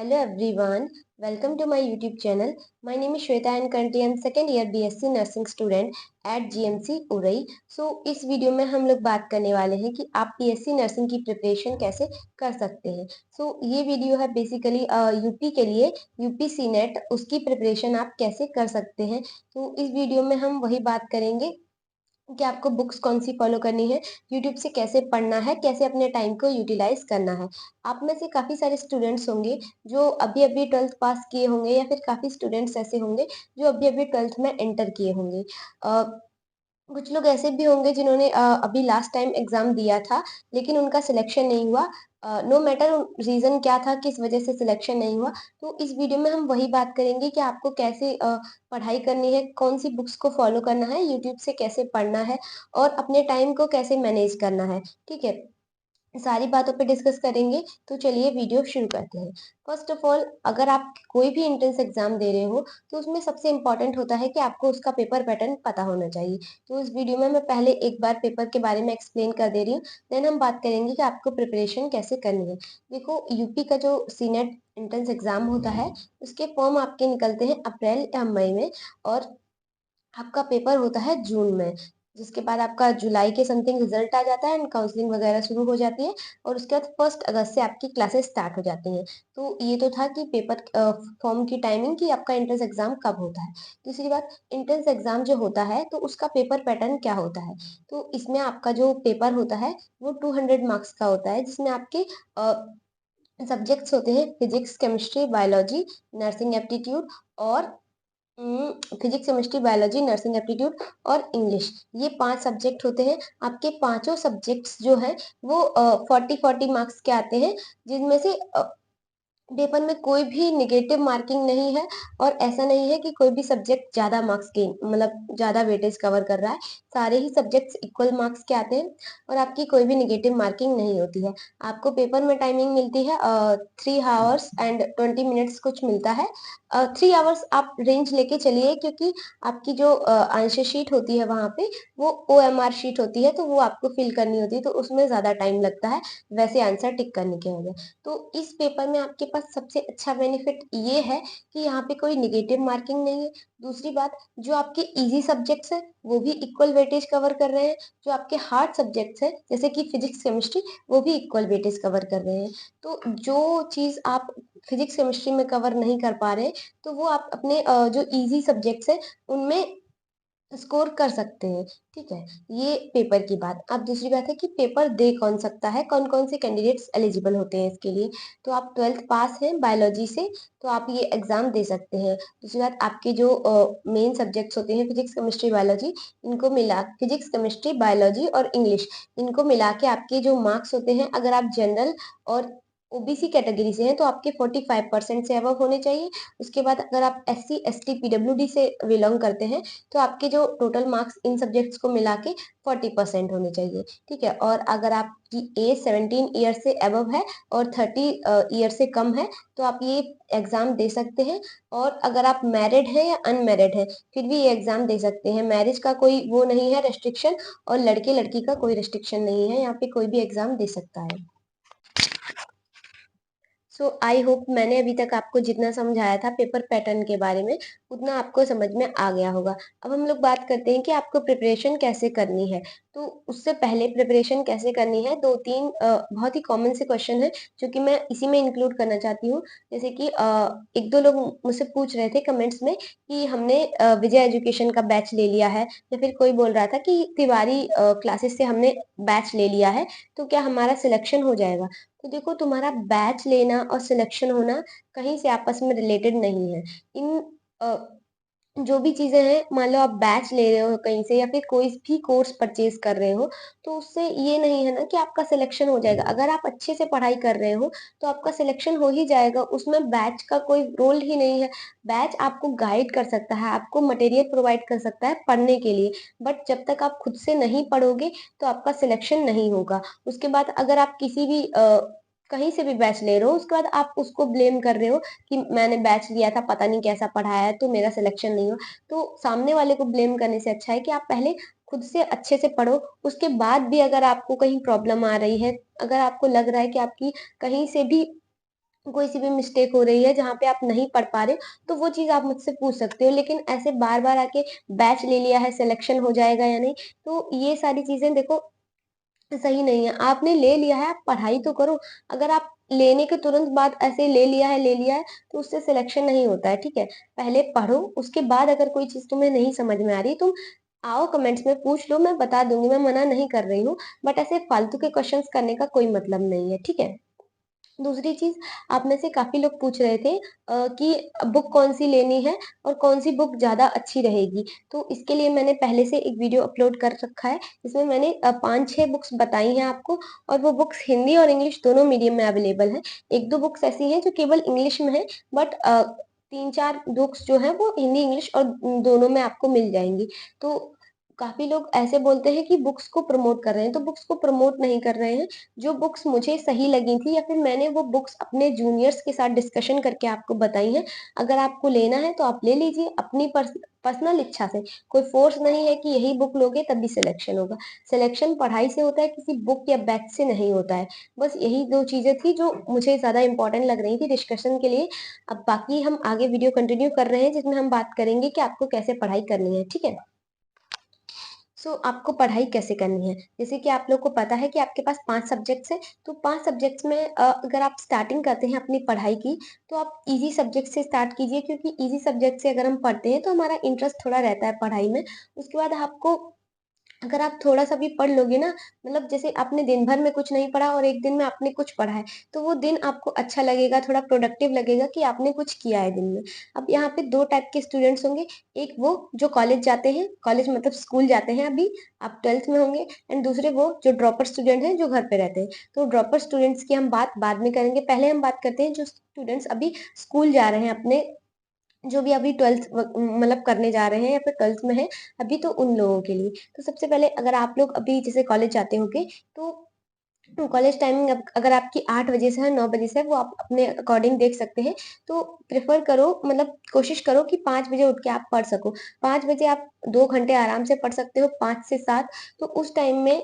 Hello everyone, welcome to my YouTube channel. My name is Shweta and currently I am second year BSc Nursing student at GMC Orai. इस video में हम लोग बात करने वाले हैं कि आप PSC नर्सिंग की प्रिपरेशन कैसे कर सकते हैं. ये वीडियो है बेसिकली यूपी के लिए, यूपी सीनेट उसकी प्रिपरेशन आप कैसे कर सकते हैं. तो इस वीडियो में हम वही बात करेंगे कि आपको बुक्स कौन सी फॉलो करनी है, यूट्यूब से कैसे पढ़ना है, कैसे अपने टाइम को यूटिलाइज करना है. आप में से काफ़ी सारे स्टूडेंट्स होंगे जो अभी-अभी 12th पास किए होंगे या फिर काफ़ी स्टूडेंट्स ऐसे होंगे जो अभी-अभी 12th में एंटर किए होंगे. अ, कुछ लोग ऐसे भी होंगे जिन्होंने अभी लास्ट टाइम एग्ज़ाम दिया था, लेकिन उनका सिलेक्शन नहीं हुआ. नो मैटर रीज़न क्या था, किस वजह से सिलेक्शन नहीं हुआ. तो इस वीडियो में हम वही बात करेंगे कि आपको कैसे पढ़ाई करनी है, कौन-सी बुक्स को फ़ॉलो करना है, यूट्यूब से कैसे पढ़ना है और अपने टाइम को कैसे मैनेज करना है, ठीक है? सारी बातों पे डिस्कस करेंगे, तो चलिए वीडियो शुरू करते हैं. फर्स्ट ऑफ ऑल अगर आप कोई भी एंट्रेंस एग्ज़ाम दे रहे हो, तो उसमें सबसे इम्पोर्टेंट होता है कि आपको उसका पेपर पैटर्न पता होना चाहिए. तो इस वीडियो में मैं पहले एक बार पेपर के बारे में एक्सप्लेन कर दे रही हूँ, देन हम बात करेंगे कि आपको प्रिपरेशन कैसे करनी है. देखो यूपी का जो सीनेट एंट्रेंस एग्ज़ाम होता है, उसके फॉर्म आपके निकलते हैं अप्रैल या मई में और आपका पेपर होता है जून में, जिसके बाद आपका जुलाई के समथिंग रिजल्ट आ जाता है एंड काउंसलिंग वगैरह शुरू हो जाती है और उसके बाद 1 अगस्त से आपकी क्लासेस स्टार्ट हो जाती हैं. तो ये तो था कि पेपर फॉर्म की टाइमिंग कि आपका एंट्रेंस एग्जाम कब होता है. दूसरी बात, एंट्रेंस एग्जाम जो होता है तो उसका पेपर पैटर्न क्या होता है. तो इसमें आपका जो पेपर होता है वो 200 मार्क्स का होता है, जिसमें आपके सब्जेक्ट्स होते हैं physics, chemistry, biology, nursing aptitude और physics, chemistry, biology, nursing aptitude और इंग्लिश. ये 5 सब्जेक्ट होते हैं. आपके पाँचों सब्जेक्ट्स जो हैं वो 40-40 मार्क्स के आते हैं, जिनमें से पेपर में कोई भी नेगेटिव मार्किंग नहीं है और ऐसा नहीं है कि कोई भी सब्जेक्ट ज़्यादा मार्क्स गेन मतलब ज़्यादा वेटेज कवर कर रहा है. सारे ही सब्जेक्ट्स इक्वल मार्क्स के आते हैं और आपकी कोई भी नेगेटिव मार्किंग नहीं होती है. आपको पेपर में टाइमिंग मिलती है 3 हावर्स एंड 20 मिनट्स कुछ मिलता है. 3 आवर्स आप रेंज लेके चलिए क्योंकि आपकी जो आंसर शीट होती है वहाँ पे वो ओएमआर शीट होती है, तो वो आपको फिल करनी होती है, तो उसमें ज़्यादा टाइम लगता है वैसे आंसर टिक करने के वजह. तो इस पेपर में आपके पास सबसे अच्छा बेनिफिट ये है कि यहाँ पे कोई नेगेटिव मार्किंग नहीं है. दूसरी बात, जो आपके इजी सब्जेक्ट्स हैं वो भी इक्वल वेटेज कवर कर रहे हैं. जो आपके हार्ड सब्जेक्ट्स हैं जैसे कि फिजिक्स, केमिस्ट्री, वो भी इक्वल वेटेज कवर कर रहे हैं. तो जो चीज़ आप फिजिक्स, केमिस्ट्री में कवर नहीं कर पा रहे, तो वो आप अपने जो इजी सब्जेक्ट्स हैं उनमें स्कोर कर सकते हैं, ठीक है? ये पेपर की बात. अब दूसरी बात है कि पेपर दे कौन सकता है, कौन-कौन से कैंडिडेट्स एलिजिबल होते हैं इसके लिए. तो आप 12th पास हैं बायोलॉजी से, तो आप ये एग्ज़ाम दे सकते हैं. दूसरी बात, आपके जो मेन सब्जेक्ट्स होते हैं फिजिक्स, केमिस्ट्री, बायोलॉजी, इनको मिला फिजिक्स, केमिस्ट्री, बायोलॉजी और इंग्लिश, इनको मिला के आपके जो मार्क्स होते हैं, अगर आप जनरल और ओबीसी कैटेगरी से हैं तो आपके 45% से अबव होने चाहिए. उसके बाद अगर आप एससी, एसटी, पीडब्ल्यूडी से बिलॉन्ग करते हैं तो आपके जो टोटल मार्क्स इन सब्जेक्ट्स को मिला के 40% होने चाहिए, ठीक है? और अगर आपकी एज 17 ईयर से अबव है और 30 ईयर से कम है तो आप ये एग्ज़ाम दे सकते हैं. और अगर आप मैरिड हैं या अनमैरिड हैं, फिर भी ये एग्ज़ाम दे सकते हैं. मैरिज का कोई वो नहीं है रेस्ट्रिक्शन और लड़के-लड़की का कोई रेस्ट्रिक्शन नहीं है, यहाँ पे कोई भी एग्ज़ाम दे सकता है. आई होप मैंने अभी तक आपको जितना समझाया था पेपर पैटर्न के बारे में, उतना आपको समझ में आ गया होगा. अब हम लोग बात करते हैं कि आपको प्रिपरेशन कैसे करनी है. तो उससे पहले प्रिपरेशन कैसे करनी है, 2-3 बहुत ही कॉमन से क्वेश्चन हैं, जो कि मैं इसी में इंक्लूड करना चाहती हूँ. जैसे कि 1-2 लोग मुझसे पूछ रहे थे कमेंट्स में कि हमने विजय एजुकेशन का बैच ले लिया है या फिर कोई बोल रहा था कि तिवारी क्लासेस से हमने बैच ले लिया है, तो क्या हमारा सिलेक्शन हो जाएगा? तो देखो, तुम्हारा बैच लेना और सिलेक्शन होना कहीं से आपस में रिलेटेड नहीं है. इन अ, जो भी चीज़ें हैं, मान लो आप बैच ले रहे हो कहीं से या फिर कोई भी कोर्स परचेज़ कर रहे हो, तो उससे ये नहीं है ना कि आपका सिलेक्शन हो जाएगा. अगर आप अच्छे से पढ़ाई कर रहे हो, तो आपका सिलेक्शन हो ही जाएगा, उसमें बैच का कोई रोल ही नहीं है. बैच आपको गाइड कर सकता है, आपको मटेरियल प्रोवाइड कर सकता है पढ़ने के लिए, बट जब तक आप खुद से नहीं पढ़ोगे, तो आपका सिलेक्शन नहीं होगा. उसके बाद अगर आप किसी भी कहीं से भी बैच ले रहे हो, उसके बाद आप उसको ब्लेम कर रहे हो कि मैंने बैच लिया था, पता नहीं कैसा पढ़ाया है, तो मेरा सिलेक्शन नहीं हुआ. तो सामने वाले को ब्लेम करने से अच्छा है कि आप पहले खुद से अच्छे से पढ़ो. उसके बाद भी अगर आपको कहीं प्रॉब्लम आ रही है, अगर आपको लग रहा है कि आपकी कहीं से भी कोई सी भी मिस्टेक हो रही है जहाँ पे आप नहीं पढ़ पा रहे हो, तो वो चीज़ आप मुझसे पूछ सकते हो। लेकिन ऐसे बार-बार आके बैच ले लिया है, सिलेक्शन हो जाएगा या नहीं, तो ये सारी चीज़ें देखो सही नहीं है। आपने ले लिया है, आप पढ़ाई तो करो। अगर आप लेने के तुरंत बाद ऐसे ले लिया है, तो उससे सिलेक्शन नहीं होता है, ठीक है? पहले पढ़ो, उसके बाद अगर कोई चीज़ तुम्हें नहीं समझ में आ रही, तुम आओ कमेंट्स में पूछ लो, मैं बता दूँगी, मैं मना नहीं कर रही हूँ। बट ऐसे फालतू के क्वेश्चन्स करने का कोई मतलब नहीं है, ठीक है? दूसरी चीज़, आप में से काफ़ी लोग पूछ रहे थे कि बुक कौन-सी लेनी है और कौन-सी बुक ज़्यादा अच्छी रहेगी। तो इसके लिए मैंने पहले से एक वीडियो अपलोड कर रखा है, जिसमें मैंने 5-6 बुक्स बताई हैं आपको और वो बुक्स हिंदी और इंग्लिश दोनों मीडियम में अवेलेबल हैं। 1-2 बुक्स ऐसी हैं जो केवल इंग्लिश में हैं, बट 3-4 बुक्स जो हैं वो हिंदी, इंग्लिश और दोनों में आपको मिल जाएँगी। तो काफ़ी लोग ऐसे बोलते हैं कि बुक्स को प्रमोट कर रहे हैं, तो बुक्स को प्रमोट नहीं कर रहे हैं। जो बुक्स मुझे सही लगी थी या फिर मैंने वो बुक्स अपने जूनियर्स के साथ डिस्कशन करके आपको बताई हैं। अगर आपको लेना है तो आप ले लीजिए अपनी पर्सनल इच्छा से। कोई फ़ोर्स नहीं है कि यही बुक लोगे तभी सिलेक्शन होगा। सिलेक्शन पढ़ाई से होता है, किसी बुक या बैच से नहीं होता है। बस यही 2 चीज़ें थी जो मुझे ज़्यादा इम्पोर्टेंट लग रही थी डिस्कशन के लिए। अब बाकी हम आगे वीडियो कंटिन्यू कर रहे हैं, जिसमें हम बात करेंगे कि आपको कैसे पढ़ाई करनी है, ठीक है? आपको पढ़ाई कैसे करनी है? जैसे कि आप लोग को पता है कि आपके पास 5 सब्जेक्ट्स हैं, तो 5 सब्जेक्ट्स में अगर आप स्टार्टिंग करते हैं अपनी पढ़ाई की, तो आप ईज़ी सब्जेक्ट से स्टार्ट कीजिए, क्योंकि ईज़ी सब्जेक्ट से अगर हम पढ़ते हैं, तो हमारा इंटरेस्ट थोड़ा रहता है पढ़ाई में। उसके बाद आपको अगर आप थोड़ा-सा भी पढ़ लोगे ना, मतलब जैसे आपने दिन भर में कुछ नहीं पढ़ा और एक दिन में आपने कुछ पढ़ा है, तो वो दिन आपको अच्छा लगेगा, थोड़ा प्रोडक्टिव लगेगा कि आपने कुछ किया है दिन में। अब यहाँ पे 2 टाइप के स्टूडेंट्स होंगे, एक वो जो कॉलेज जाते हैं, कॉलेज मतलब स्कूल जाते हैं अभी, आप 12th में होंगे, एंड दूसरे वो जो ड्रॉपर स्टूडेंट हैं, जो घर पे रहते हैं। तो ड्रॉपर स्टूडेंट्स की हम बात बाद में करेंगे, पहले हम बात करते हैं जो स्टूडेंट्स अभी स्कूल जा रहे हैं अपने, जो भी अभी 12th मतलब करने जा रहे हैं या फिर 12th में हैं, अभी तो उन लोगों के लिए। तो सबसे पहले अगर आप लोग अभी जैसे कॉलेज जाते होंगे, तो कॉलेज टाइमिंग अगर आपकी 8 बजे से है, 9 बजे से है, वो आप अपने अकॉर्डिंग देख सकते हैं। तो प्रेफ़र करो, मतलब कोशिश करो कि 5 बजे उठ के आप पढ़ सको। 5 बजे आप 2 घंटे आराम से पढ़ सकते हो, 5 से 7। तो उस टाइम में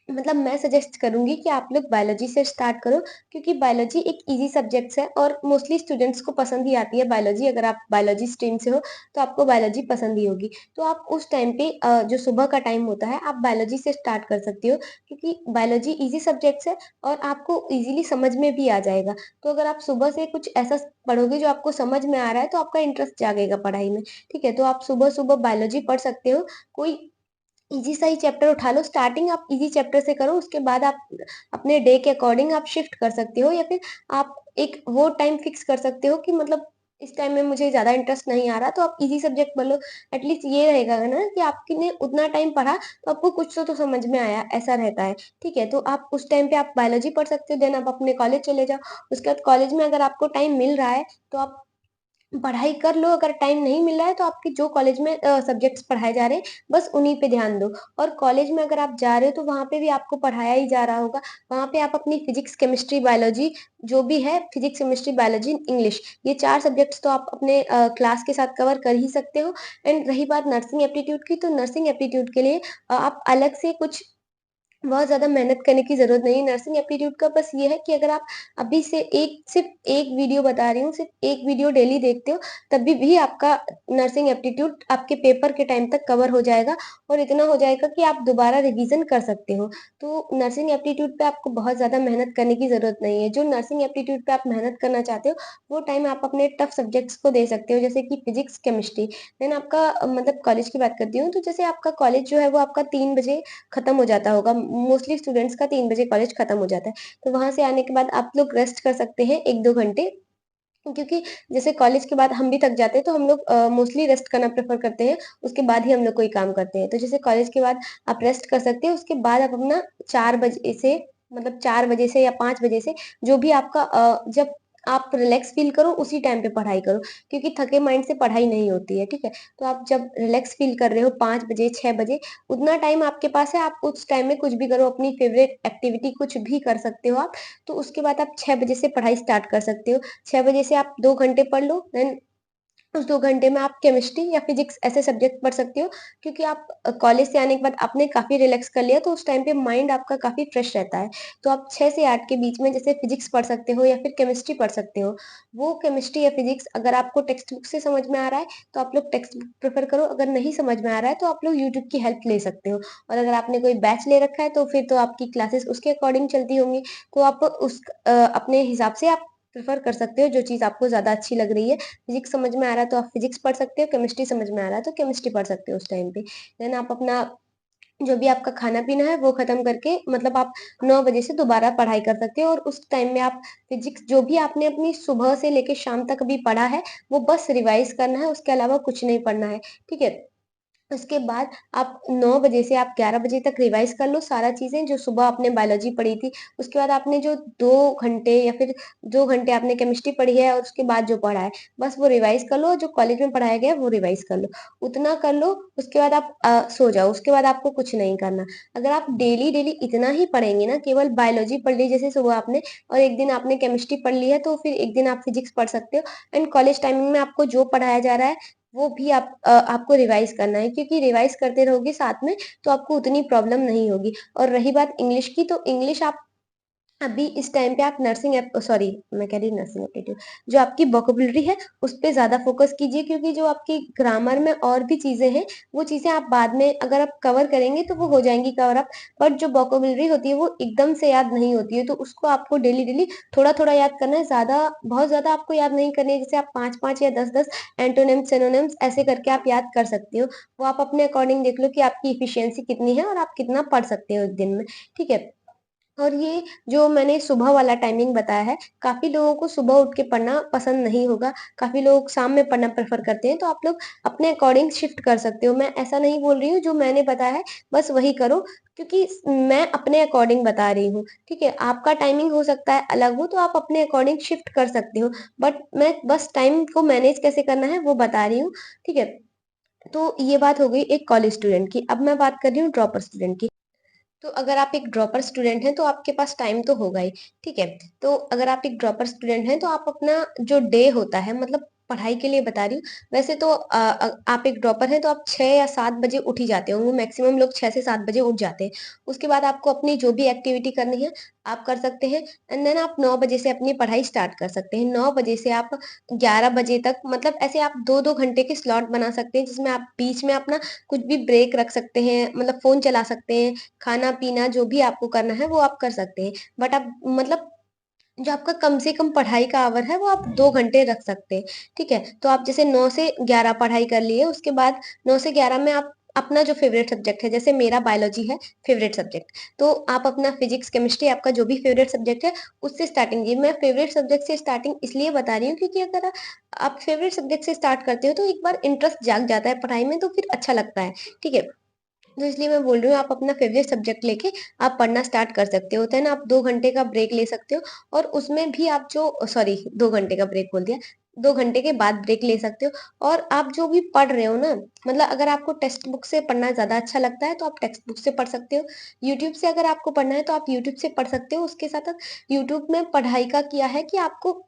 मतलब मैं सजेस्ट करूँगी कि आप लोग बायोलॉजी से स्टार्ट करो, क्योंकि बायोलॉजी एक ईज़ी सब्जेक्ट्स है और मोस्टली स्टूडेंट्स को पसंद ही आती है बायोलॉजी। अगर आप बायोलॉजी स्ट्रीम से हो, तो आपको बायोलॉजी पसंद ही होगी। तो आप उस टाइम पे जो सुबह का टाइम होता है, आप बायोलॉजी से स्टार्ट कर सकते हो, क्योंकि बायोलॉजी ईज़ी सब्जेक्ट्स है और आपको ईज़िली समझ में भी आ जाएगा। तो अगर आप सुबह से कुछ ऐसा पढ़ोगे जो आपको समझ में आ रहा है, तो आपका इंटरेस्ट जागेगा पढ़ाई में, ठीक है? तो आप सुबह-सुबह बायोलॉजी पढ़ सकते हो। कोई ईज़ी सा ही चैप्टर उठा लो, स्टार्टिंग आप ईज़ी चैप्टर से करो, उसके बाद आप अपने डे के अकॉर्डिंग आप शिफ्ट कर सकते हो, या फिर आप एक वो टाइम फिक्स कर सकते हो कि मतलब इस टाइम में मुझे ज़्यादा इंटरेस्ट नहीं आ रहा, तो आप ईज़ी सब्जेक्ट पढ़ लो। एटलीस्ट ये रहेगा ना कि आपने उतना टाइम पढ़ा, तो आपको कुछ तो समझ में आया, ऐसा रहता है, ठीक है? तो आप उस टाइम पे आप बायोलॉजी पढ़ सकते हो, देन आप अपने कॉलेज चले जाओ। उसके बाद कॉलेज में अगर आपको टाइम मिल रहा है, तो आप पढ़ाई कर लो, अगर टाइम नहीं मिल रहा है तो आपके जो कॉलेज में सब्जेक्ट्स पढ़ाए जा रहे हैं, बस उन्हीं पे ध्यान दो। और कॉलेज में अगर आप जा रहे हो तो वहाँ पे भी आपको पढ़ाया ही जा रहा होगा। वहाँ पे आप अपनी फिज़िक्स, केमिस्ट्री, बायोलॉजी जो भी है, फिज़िक्स, केमिस्ट्री, बायोलॉजी, इंग्लिश, ये 4 सब्जेक्ट्स तो आप अपने क्लास के साथ कवर कर ही सकते हो। एंड रही बात नर्सिंग एप्टीट्यूड की, तो नर्सिंग एप्टीट्यूड के लिए आप अलग से कुछ बहुत ज़्यादा मेहनत करने की ज़रूरत नहीं है। नर्सिंग एप्टीट्यूड का बस ये है कि अगर आप अभी से एक सिर्फ़ एक वीडियो बता रही हूँ, सिर्फ़ एक वीडियो डेली देखते हो, तभी भी आपका नर्सिंग एप्टीट्यूड आपके पेपर के टाइम तक कवर हो जाएगा और इतना हो जाएगा कि आप दोबारा रिवीज़न कर सकते हो। तो नर्सिंग एप्टीट्यूड पे आपको बहुत ज़्यादा मेहनत करने की ज़रूरत नहीं है। जो नर्सिंग एप्टीट्यूड पे आप मेहनत करना चाहते हो, वो टाइम आप अपने टफ़ सब्जेक्ट्स को दे सकते हो, जैसे कि फिज़िक्स, केमिस्ट्री। देन आपका मतलब कॉलेज की बात करती हूँ, तो जैसे आपका कॉलेज जो है वो आपका 3 बजे खत्म हो जाता होगा। मोस्टली स्टूडेंट्स का 3 बजे कॉलेज खत्म हो जाता है। तो वहाँ से आने के बाद आप लोग रेस्ट कर सकते हैं 1-2 घंटे, क्योंकि जैसे कॉलेज के बाद हम भी थक जाते हैं, तो हम लोग मोस्टली रेस्ट करना प्रेफ़र करते हैं, उसके बाद ही हम लोग कोई काम करते हैं। तो जैसे कॉलेज के बाद आप रेस्ट कर सकते हैं, उसके बाद आप अपना 4 बजे से, मतलब 4 बजे से या 5 बजे से, जो भी आपका जब आप रिलैक्स फ़ील करो उसी टाइम पे पढ़ाई करो, क्योंकि थके माइंड से पढ़ाई नहीं होती है, ठीक है? तो आप जब रिलैक्स फ़ील कर रहे हो 5 बजे, 6 बजे, उतना टाइम आपके पास है, आप उस टाइम में कुछ भी करो, अपनी फ़ेवरेट एक्टिविटी कुछ भी कर सकते हो आप। तो उसके बाद आप 6 बजे से पढ़ाई स्टार्ट कर सकते हो। 6 बजे से आप 2 घंटे पढ़ लो, देन उस 2 घंटे में आप केमिस्ट्री या फिजिक्स ऐसे सब्जेक्ट पढ़ सकते हो, क्योंकि आप कॉलेज से आने के बाद आपने काफ़ी रिलैक्स कर लिया, तो उस टाइम पे माइंड आपका काफ़ी फ्रेश रहता है। तो आप 6 से 8 के बीच में जैसे फिजिक्स पढ़ सकते हो या फिर केमिस्ट्री पढ़ सकते हो। वो केमिस्ट्री या फिजिक्स अगर आपको टेक्स्ट बुक से समझ में आ रहा है, तो आप लोग टेक्स्ट बुक प्रेफ़र करो, अगर नहीं समझ में आ रहा है, तो आप लोग यूट्यूब की हेल्प ले सकते हो। और अगर आपने कोई बैच ले रखा है, तो फिर तो आपकी क्लासेस उसके अकॉर्डिंग चलती होंगी, तो आप अपने हिसाब से आप प्रेफ़र कर सकते हो, जो चीज़ आपको ज़्यादा अच्छी लग रही है। फिजिक्स समझ में आ रहा है तो आप फिजिक्स पढ़ सकते हो, केमिस्ट्री समझ में आ रहा है तो केमिस्ट्री पढ़ सकते हो उस टाइम पे। देन आप अपना जो भी आपका खाना-पीना है वो ख़त्म करके मतलब आप 9 बजे से दोबारा पढ़ाई कर सकते हो, और उस टाइम में आप फिजिक्स जो भी आपने अपनी सुबह से लेके शाम तक अभी पढ़ा है, वो बस रिवाइज़ करना है, उसके अलावा कुछ नहीं पढ़ना है, ठीक है? उसके बाद आप 9 बजे से आप 11 बजे तक रिवाइज़ कर लो सारा चीज़ें जो सुबह आपने बायोलॉजी पढ़ी थी। उसके बाद आपने जो 2 घंटे या फिर 2 घंटे आपने केमिस्ट्री पढ़ी है और उसके बाद जो पढ़ा है, बस वो रिवाइज़ कर लो और जो कॉलेज में पढ़ाया गया है वो रिवाइज़ कर लो। उतना कर लो, उसके बाद आप सो जाओ, उसके बाद आपको कुछ नहीं करना। अगर आप डेली-डेली इतना ही पढ़ेंगे ना, केवल बायोलॉजी पढ़ ली जैसे सुबह आपने और एक दिन आपने केमिस्ट्री पढ़ ली है, तो फिर एक दिन आप फिजिक्स पढ़ सकते हो, एंड कॉलेज टाइमिंग में आपको जो पढ़ाया जा रहा है वो भी आपको रिवाइज़ करना है, क्योंकि रिवाइज़ करते रहोगे साथ में तो आपको उतनी प्रॉब्लम नहीं होगी। और रही बात इंग्लिश की, तो इंग्लिश आप अभी इस टाइम पे आप नर्सिंग सॉरी, मैं कह रही नर्सिंग एप्टीट्यूड, जो आपकी वोकैब्युलरी है उस पे ज़्यादा फ़ोकस कीजिए, क्योंकि जो आपकी ग्रामर में और भी चीज़ें हैं, वो चीज़ें आप बाद में अगर आप कवर करेंगे तो वो हो जाएँगी कवर अप। बट जो वोकैब्युलरी होती है वो एकदम से याद नहीं होती है, तो उसको आपको डेली-डेली थोड़ा-थोड़ा याद करना है, बहुत ज़्यादा आपको याद नहीं करनी है। जैसे आप 5-5 या 10-10 एंटोनिम्स, सिनोनिम्स ऐसे करके आप याद कर सकते हो। वो आप अपने अकॉर्डिंग देख लो कि आपकी एफिशिएंसी कितनी है और आप कितना पढ़ सकते हो 1 दिन में, ठीक है? और ये जो मैंने सुबह वाला टाइमिंग बताया है, काफ़ी लोगों को सुबह उठ के पढ़ना पसंद नहीं होगा, काफ़ी लोग शाम में पढ़ना प्रेफ़र करते हैं, तो आप लोग अपने अकॉर्डिंग शिफ्ट कर सकते हो। मैं ऐसा नहीं बोल रही हूँ, जो मैंने बताया है बस वही करो, क्योंकि मैं अपने अकॉर्डिंग बता रही हूँ, ठीक है? आपका टाइमिंग हो सकता है अलग हो, तो आप अपने अकॉर्डिंग शिफ्ट कर सकते हो, बट मैं बस टाइम को मैनेज कैसे करना है वो बता रही हूँ, ठीक है? तो ये बात हो गई एक कॉलेज स्टूडेंट की, अब मैं बात कर रही हूँ ड्रॉपर स्टूडेंट की। तो अगर आप एक ड्रॉपर स्टूडेंट हैं, तो आपके पास टाइम तो होगा ही, ठीक है? तो अगर आप एक ड्रॉपर स्टूडेंट हैं, तो आप अपना जो डे होता है, मतलब पढ़ाई के लिए बता रही हूँ, वैसे तो आप एक ड्रॉपर हैं, तो आप 6 या 7 बजे उठ ही जाते होंगे, मैक्सिमम लोग 6 से 7 बजे उठ जाते हैं। उसके बाद आपको अपनी जो भी एक्टिविटी करनी है, आप कर सकते हैं, एंड देन आप 9 बजे से अपनी पढ़ाई स्टार्ट कर सकते हैं। 9 बजे से आप 11 बजे तक, मतलब ऐसे आप 2-2 घंटे के स्लॉट बना सकते हैं, जिसमें आप बीच में अपना कुछ भी ब्रेक रख सकते हैं, मतलब फ़ोन चला सकते हैं, खाना-पीना जो भी आपको करना है वो आप कर सकते हैं। बट आप मतलब जो आपका कम से कम पढ़ाई का आवर है वो आप 2 घंटे रख सकते हैं, ठीक है? तो आप जैसे 9 से 11 पढ़ाई कर लिए, उसके बाद 9 से 11 में आप अपना जो फ़ेवरेट सब्जेक्ट है, जैसे मेरा बायोलॉजी है फ़ेवरेट सब्जेक्ट, तो आप अपना फ़िज़िक्स, केमिस्ट्री आपका जो भी फ़ेवरेट सब्जेक्ट है, उससे स्टार्टिंग कीजिए। मैं फ़ेवरेट सब्जेक्ट से स्टार्टिंग इसलिए बता रही हूँ, क्योंकि अगर आप फ़ेवरेट सब्जेक्ट से स्टार्ट करते हो तो एक बार इंटरेस्ट जाग जाता है पढ़ाई में, तो फिर अच्छा लगता है, ठीक है? तो इसलिए मैं बोल रही हूँ आप अपना फ़ेवरेट सब्जेक्ट लेके आप पढ़ना स्टार्ट कर सकते हो। देन आप 2 घंटे का ब्रेक ले सकते हो, और उसमें भी आप जो सॉरी 2 घंटे का ब्रेक बोल दिया, 2 घंटे के बाद ब्रेक ले सकते हो, और आप जो भी पढ़ रहे हो ना, मतलब अगर आपको टेक्स्ट बुक से पढ़ना ज़्यादा अच्छा लगता है तो आप टेक्स्ट बुक से पढ़ सकते हो। यूट्यूब से अगर आपको पढ़ना है तो आप यूट्यूब से पढ़ सकते हो। उसके साथ-साथ यूट्यूब में पढ़ाई का किया है कि आपको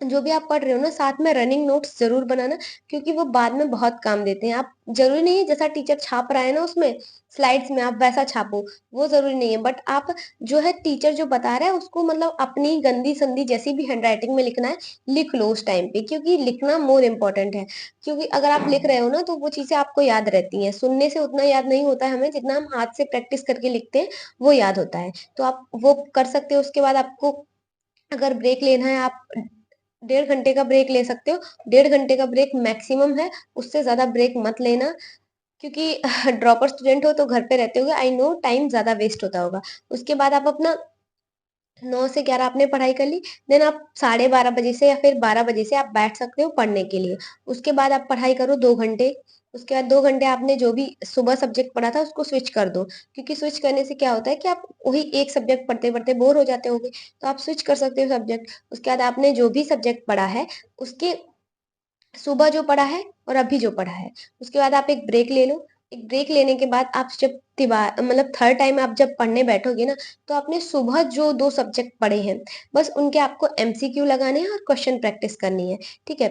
जो भी आप पढ़ रहे हो ना, साथ में रनिंग नोट्स ज़रूर बनाना, क्योंकि वो बाद में बहुत काम देते हैं। आप ज़रूरी नहीं है जैसा टीचर छाप रहा है ना उसमें, स्लाइड्स में आप वैसा छापो, वो ज़रूरी नहीं है। बट आप जो है टीचर जो बता रहा है उसको मतलब अपनी गंदी-संदी जैसी भी हैंडराइटिंग में लिखना है, लिख लो उस टाइम पे, क्योंकि लिखना मोर इम्पोर्टेंट है। क्योंकि अगर आप लिख रहे हो ना तो वो चीज़ें आपको याद रहती हैं। सुनने से उतना याद नहीं होता है हमें, जितना हम हाथ से प्रैक्टिस करके लिखते हैं, वो याद होता है। तो आप वो कर सकते हो। उसके बाद आपको अगर ब्रेक लेना है, आप 1.5 घंटे का ब्रेक ले सकते हो। 1.5 घंटे का ब्रेक मैक्सिमम है, उससे ज़्यादा ब्रेक मत लेना, क्योंकि ड्रॉपर स्टूडेंट हो तो घर पे रहते होगे, आई नो टाइम ज़्यादा वेस्ट होता होगा। उसके बाद आप अपना 9 से 11 आपने पढ़ाई कर ली, देन आप 12:30 बजे से या फिर 12 बजे से आप बैठ सकते हो पढ़ने के लिए। उसके बाद आप पढ़ाई करो 2 घंटे, उसके बाद 2 घंटे आपने जो भी सुबह सब्जेक्ट पढ़ा था उसको स्विच कर दो, क्योंकि स्विच करने से क्या होता है कि आप वही एक सब्जेक्ट पढ़ते-पढ़ते बोर हो जाते होगे, तो आप स्विच कर सकते हो सब्जेक्ट। उसके बाद आपने जो भी सब्जेक्ट पढ़ा है, उसके सुबह जो पढ़ा है और अभी जो पढ़ा है, उसके बाद आप एक ब्रेक ले लो। एक ब्रेक लेने के बाद आप जब मतलब थर्ड टाइम आप जब पढ़ने बैठोगे ना, तो आपने सुबह जो 2 सब्जेक्ट पढ़े हैं, बस उनके आपको एमसीक्यू लगाने हैं और क्वेश्चन प्रैक्टिस करनी है, ठीक है?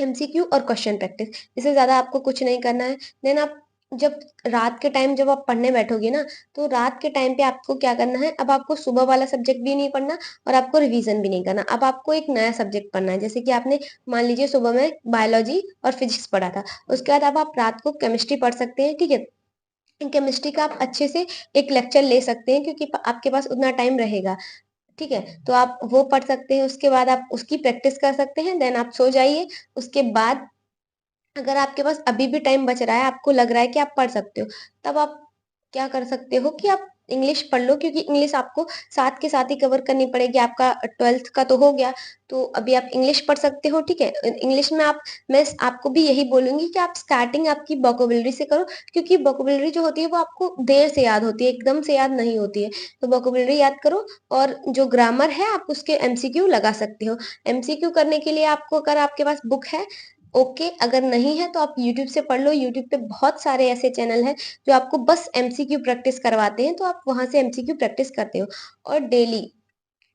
एमसीक्यू और क्वेश्चन प्रैक्टिस, इससे ज़्यादा आपको कुछ नहीं करना है। देन आप जब रात के टाइम जब आप पढ़ने बैठोगे ना, तो रात के टाइम पे आपको क्या करना है, अब आपको सुबह वाला सब्जेक्ट भी नहीं पढ़ना और आपको रिवीजन भी नहीं करना। अब आपको एक नया सब्जेक्ट पढ़ना है, जैसे कि आपने मान लीजिए सुबह में बायोलॉजी और फिजिक्स पढ़ा था, उसके बाद अब आप रात को केमिस्ट्री पढ़ सकते हैं, ठीक है। केमिस्ट्री का आप अच्छे से एक लेक्चर ले सकते हैं, क्योंकि आपके पास उतना टाइम रहेगा, ठीक है। तो आप वो पढ़ सकते हैं, उसके बाद आप उसकी प्रैक्टिस कर सकते हैं, देन आप सो जाइए। उसके बाद अगर आपके पास अभी भी टाइम बच रहा है, आपको लग रहा है कि आप पढ़ सकते हो, तब आप क्या कर सकते हो कि आप इंग्लिश पढ़ लो, क्योंकि इंग्लिश आपको साथ के साथ ही कवर करनी पड़ेगी। आपका 12th का तो हो गया, तो अभी आप इंग्लिश पढ़ सकते हो, ठीक है। इंग्लिश में मैं आपको भी यही बोलूंगी कि आप स्टार्टिंग आपकी वोकैबुलरी से करो, क्योंकि वोकैबुलरी जो होती है वो आपको देर से याद होती है, एकदम से याद नहीं होती है। तो वोकैबुलरी याद करो, और जो ग्रामर है आप उसके एमसीक्यू लगा सकते हो। एमसीक्यू करने के लिए आपको, अगर आपके पास बुक है, ओके, अगर नहीं है तो आप यूट्यूब से पढ़ लो। यूट्यूब पे बहुत सारे ऐसे चैनल हैं जो आपको बस एमसीक्यू प्रैक्टिस करवाते हैं, तो आप वहां से एमसीक्यू प्रैक्टिस करते हो। और डेली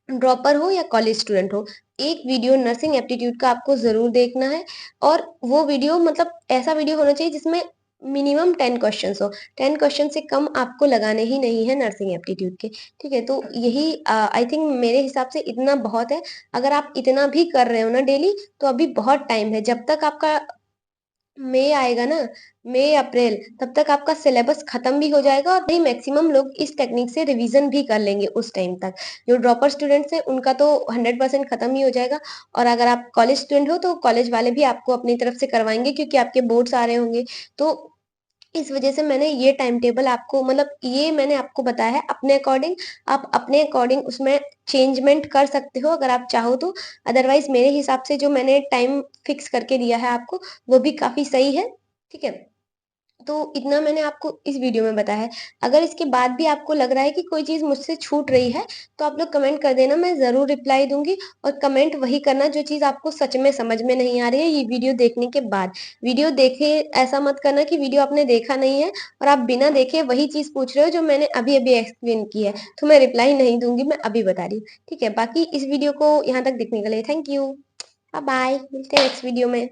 ड्रॉपर हो या कॉलेज स्टूडेंट हो, एक वीडियो नर्सिंग एप्टीट्यूड का आपको जरूर देखना है। और वो वीडियो मतलब ऐसा वीडियो होना चाहिए जिसमें मिनिमम 10 क्वेश्चन हो। 10 क्वेश्चन से कम आपको लगाने ही नहीं है नर्सिंग एप्टीट्यूड के, ठीक है। तो यही आई थिंक मेरे हिसाब से इतना बहुत है। अगर आप इतना भी कर रहे हो ना डेली, तो अभी बहुत टाइम है। जब तक आपका मई आएगा ना, मई अप्रैल, तब तक आपका सिलेबस खत्म भी हो जाएगा, और नहीं मैक्सिमम लोग इस टेक्निक से रिवीजन भी कर लेंगे उस टाइम तक। जो ड्रॉपर स्टूडेंट्स हैं उनका तो 100% खत्म ही हो जाएगा। और अगर आप कॉलेज स्टूडेंट हो तो कॉलेज वाले भी आपको अपनी तरफ से करवाएंगे, क्योंकि आपके बोर्ड्स आ रहे होंगे। तो इस वजह से मैंने ये टाइम टेबल आपको, मतलब ये मैंने आपको बताया है अपने अकॉर्डिंग। आप अपने अकॉर्डिंग उसमें चेंजमेंट कर सकते हो अगर आप चाहो तो। अदरवाइज मेरे हिसाब से जो मैंने टाइम फिक्स करके दिया है आपको, वो भी काफी सही है, ठीक है। तो इतना मैंने आपको इस वीडियो में बताया है। अगर इसके बाद भी आपको लग रहा है कि कोई चीज मुझसे छूट रही है, तो आप लोग कमेंट कर देना, मैं जरूर रिप्लाई दूंगी। और कमेंट वही करना जो चीज आपको सच में समझ में नहीं आ रही है ये वीडियो देखने के बाद। वीडियो देखे ऐसा मत करना कि वीडियो आपने देखा नहीं है और आप बिना देखे वही चीज पूछ रहे हो जो मैंने अभी अभी एक्सप्लेन की है, तो मैं रिप्लाई नहीं दूंगी, मैं अभी बता रही हूँ, ठीक है। बाकी इस वीडियो को यहाँ तक देखने के लिए थैंक यू। बाय बाय, मिलते हैं नेक्स्ट वीडियो में।